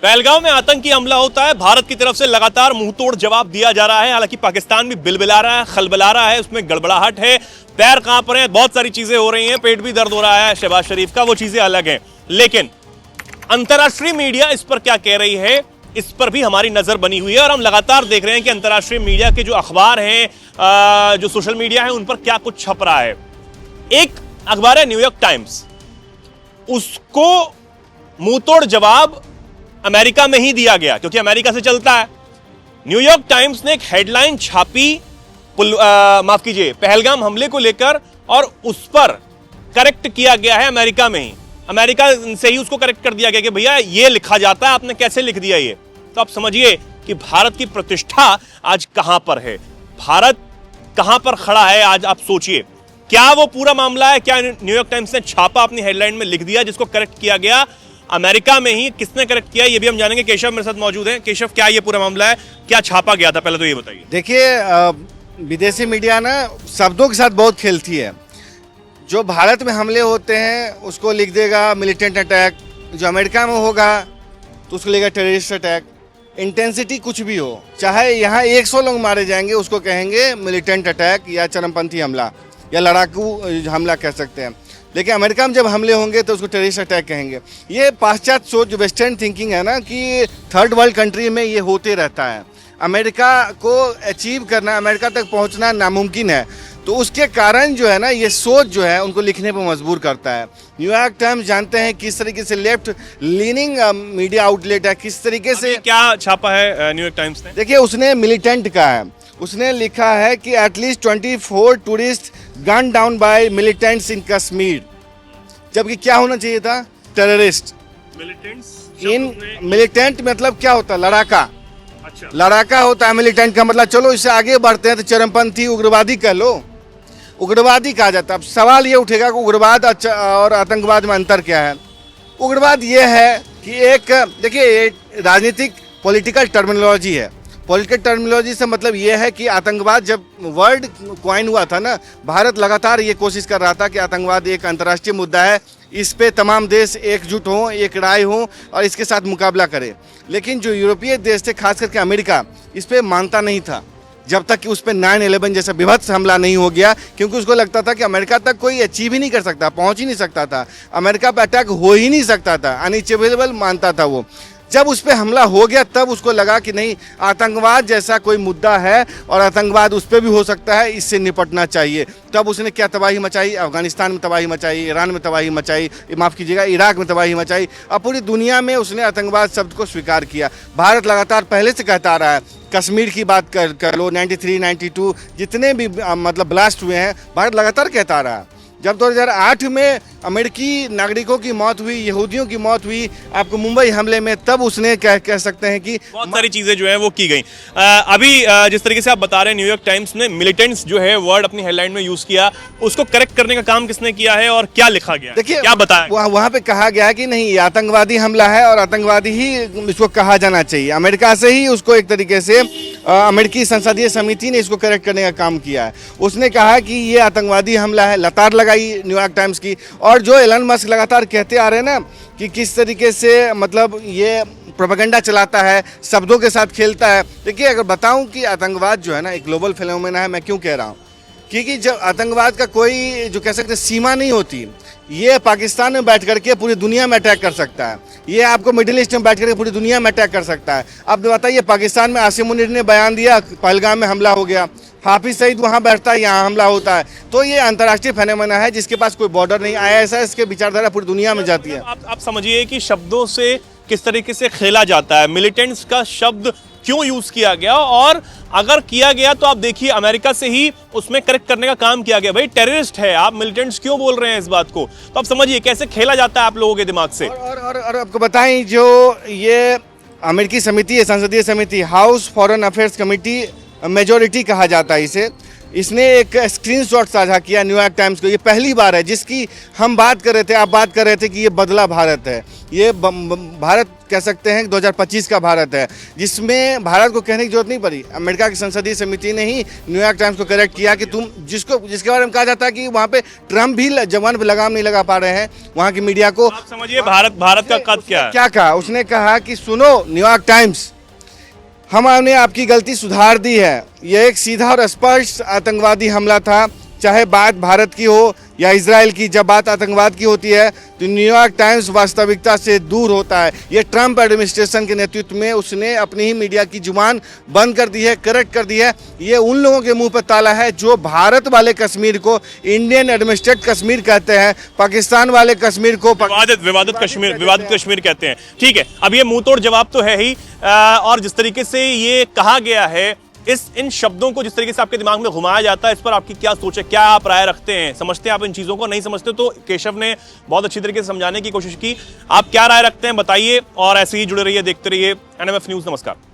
पहलगाम में आतंकी हमला होता है, भारत की तरफ से लगातार मुंहतोड़ जवाब दिया जा रहा है। हालांकि पाकिस्तान भी बिलबिला रहा है, खलबला रहा है, उसमें गड़बड़ाहट है, पैर कांप रहे हैं, बहुत सारी चीजें हो रही हैं, पेट भी दर्द हो रहा है शहबाज शरीफ का, वो चीजें अलग हैं। लेकिन अंतर्राष्ट्रीय मीडिया इस पर क्या कह रही है, इस पर भी हमारी नजर बनी हुई है और हम लगातार देख रहे हैं कि अंतर्राष्ट्रीय मीडिया के जो अखबार हैं, जो सोशल मीडिया है, उन पर क्या कुछ छप रहा है। एक अखबार है न्यूयॉर्क टाइम्स, उसको मुंहतोड़ जवाब अमेरिका में ही दिया गया क्योंकि अमेरिका से चलता है। न्यूयॉर्क टाइम्स ने एक हेडलाइन छापी, माफ कीजिए, पहलगाम हमले को लेकर, और उस पर करेक्ट किया गया है अमेरिका में ही, अमेरिका से ही उसको करेक्ट कर दिया गया कि भैया ये लिखा जाता है, आपने कैसे लिख दिया ये। तो आप समझिए कि भारत की प्रतिष्ठा आज कहां पर है, भारत कहां पर खड़ा है आज। आप सोचिए, क्या वो पूरा मामला है, क्या न्यूयॉर्क टाइम्स ने छापा अपनी हेडलाइन में लिख दिया जिसको करेक्ट किया गया अमेरिका में ही, किसने करेक्ट किया ये भी हम जानेंगे। केशव मेरे साथ मौजूद हैं। केशव, क्या ये पूरा मामला है, क्या छापा गया था, पहले तो ये बताइए। देखिए, विदेशी मीडिया ना शब्दों के साथ बहुत खेलती है। जो भारत में हमले होते हैं उसको लिख देगा मिलिटेंट अटैक, जो अमेरिका में होगा तो उसको लिखेगा टेररिस्ट अटैक। इंटेंसिटी कुछ भी हो, चाहे यहाँ 100 लोग मारे जाएंगे उसको कहेंगे मिलिटेंट अटैक या चरमपंथी हमला या लड़ाकू हमला कह सकते हैं। लेकिन अमेरिका में जब हमले होंगे तो उसको टेररिस्ट अटैक कहेंगे। ये पाश्चात्य सोच, जो वेस्टर्न थिंकिंग है ना, कि थर्ड वर्ल्ड कंट्री में ये होते रहता है। अमेरिका को अचीव करना, अमेरिका तक पहुंचना नामुमकिन है, तो उसके कारण जो है ना, ये सोच जो है उनको लिखने पर मजबूर करता है। न्यूयॉर्क टाइम्स जानते हैं किस तरीके से लेफ्ट लीनिंग मीडिया आउटलेट है, किस तरीके से। क्या छापा है न्यूयॉर्क टाइम्स ने? देखिए, उसने मिलिटेंट का है, उसने लिखा है कि at least 24 tourist gun down by militants in Kashmir, जबकि क्या होना चाहिए था, टेररिस्ट। इन मिलिटेंट मतलब क्या होता है, लड़ाका। अच्छा, लड़ाका होता है मिलिटेंट का मतलब। चलो इससे आगे बढ़ते हैं तो चरमपंथी उग्रवादी कह लो, उग्रवादी कहा जाता है। अब सवाल ये उठेगा कि उग्रवाद और आतंकवाद में अंतर क्या है। उग्रवाद ये है कि एक, देखिए, राजनीतिक पॉलिटिकल टर्मिनोलॉजी है। पॉलिटिकल टर्मिनोलॉजी से मतलब ये है कि आतंकवाद जब वर्ड क्वाइन हुआ था ना, भारत लगातार ये कोशिश कर रहा था कि आतंकवाद एक अंतर्राष्ट्रीय मुद्दा है, इस पे तमाम देश एकजुट हों, एक राय हों और इसके साथ मुकाबला करें। लेकिन जो यूरोपीय देश थे, खास करके अमेरिका, इस पे मानता नहीं था जब तक कि उस पर 9/11 जैसा विभत्स हमला नहीं हो गया, क्योंकि उसको लगता था कि अमेरिका तक कोई अचीव ही नहीं कर सकता, पहुंच ही नहीं सकता था, अमेरिका पर अटैक हो ही नहीं सकता था, अनरीचेबल मानता था वो। जब उस पर हमला हो गया तब उसको लगा कि नहीं, आतंकवाद जैसा कोई मुद्दा है और आतंकवाद उस पर भी हो सकता है, इससे निपटना चाहिए। तब उसने क्या तबाही मचाई, अफगानिस्तान में तबाही मचाई, ईरान में तबाही मचाई, माफ़ कीजिएगा, इराक में तबाही मचाई, और पूरी दुनिया में उसने आतंकवाद शब्द को स्वीकार किया। भारत लगातार पहले से कहता आ रहा है, कश्मीर की बात कर लो, 93, 92 जितने भी मतलब ब्लास्ट हुए हैं, भारत लगातार कहता आ रहा है। जब 2008 में अमेरिकी नागरिकों की मौत हुई, यहूदियों की मौत हुई आपको मुंबई हमले में, तब उसने कह सकते हैं कि बहुत सारी चीजें जो है वो की गई। अभी जिस तरीके से आप बता रहे हैं, न्यूयॉर्क टाइम्स ने मिलिटेंट्स जो है वर्ड अपनी हेडलाइन में यूज किया, उसको करेक्ट करने का काम किसने किया है और क्या लिखा गया? देखिए, क्या बताया वहाँ पे कहा गया कि नहीं, ये आतंकवादी हमला है और आतंकवादी ही इसको कहा जाना चाहिए। अमेरिका से ही उसको एक तरीके से अमेरिकी संसदीय समिति ने इसको करेक्ट करने का काम किया है। उसने कहा कि ये आतंकवादी हमला है, लतार लगाई न्यूयॉर्क टाइम्स की। और जो एलन मस्क लगातार कहते आ रहे हैं ना कि किस तरीके से मतलब ये प्रोपेगेंडा चलाता है, शब्दों के साथ खेलता है। देखिए, अगर बताऊं कि आतंकवाद जो है ना एक ग्लोबल फिनोमेना है, मैं क्यों कह रहा हूं, क्योंकि जब आतंकवाद का कोई जो कह सकते सीमा नहीं होती, ये पाकिस्तान में बैठ करके पूरी दुनिया में अटैक कर सकता है, ये आपको मिडिल ईस्ट में बैठ करके पूरी दुनिया में अटैक कर सकता है। अब बताइए, पाकिस्तान में आसिम मुनीर ने बयान दिया, पहलगाम में हमला हो गया, हाफिज सईद वहाँ बैठता है, यहाँ हमला होता है। तो ये अंतर्राष्ट्रीय फेनोमेना है जिसके पास कोई बॉर्डर नहीं। ISIS के विचारधारा पूरी दुनिया में जाती है। आप समझिए कि शब्दों से किस तरीके से खेला जाता है, मिलिटेंट्स का शब्द क्यों यूज किया गया, और अगर किया गया तो आप देखिए अमेरिका से ही उसमें करेक्ट करने का काम किया गया। भाई टेररिस्ट है, आप मिलिटेंट्स क्यों बोल रहे हैं इस बात को? तो आप समझिए कैसे खेला जाता है आप लोगों के दिमाग से। और आपको बताएं, जो ये अमेरिकी समिति है, संसदीय समिति, house foreign affairs committee, majority कहा जाता है इसे, इसने एक स्क्रीनशॉट साझा किया न्यूयॉर्क टाइम्स को। ये पहली बार है जिसकी हम बात कर रहे थे, आप बात कर रहे थे कि ये बदला भारत है। ये भारत कह सकते हैं 2025 का भारत है, जिसमें भारत को कहने की जरूरत नहीं पड़ी। अमेरिका की संसदीय समिति ने ही न्यूयॉर्क टाइम्स को करेक्ट किया कि तुम जिसके बारे में कहा जाता है कि वहाँ पे ट्रम्प भी जवान पे लगाम नहीं लगा पा रहे हैं वहाँ की मीडिया को। आप समझिए भारत का कद क्या है। क्या कहा उसने? कहा कि सुनो न्यूयॉर्क टाइम्स, हमने आपकी गलती सुधार दी है। यह एक सीधा और स्पष्ट आतंकवादी हमला था, चाहे बात भारत की हो या इजराइल की। जब बात आतंकवाद की होती है तो न्यूयॉर्क टाइम्स वास्तविकता से दूर होता है। ये ट्रंप एडमिनिस्ट्रेशन के नेतृत्व में उसने अपनी ही मीडिया की जुबान बंद कर दी है, करेक्ट कर दी है। ये उन लोगों के मुंह पर ताला है जो भारत वाले कश्मीर को इंडियन एडमिनिस्ट्रेटेड कश्मीर कहते हैं, पाकिस्तान वाले कश्मीर को विवादित कश्मीर कहते हैं। ठीक है, अब ये मुंह तोड़ जवाब तो है ही, और जिस तरीके से ये कहा गया है, इन शब्दों को जिस तरीके से आपके दिमाग में घुमाया जाता है, इस पर आपकी क्या सोच है? क्या आप राय रखते हैं? समझते हैं आप इन चीजों को? नहीं समझते तो केशव ने बहुत अच्छी तरीके से समझाने की कोशिश की। आप क्या राय रखते हैं बताइए, और ऐसे ही जुड़े रहिए, देखते रहिए NMF न्यूज़। नमस्कार।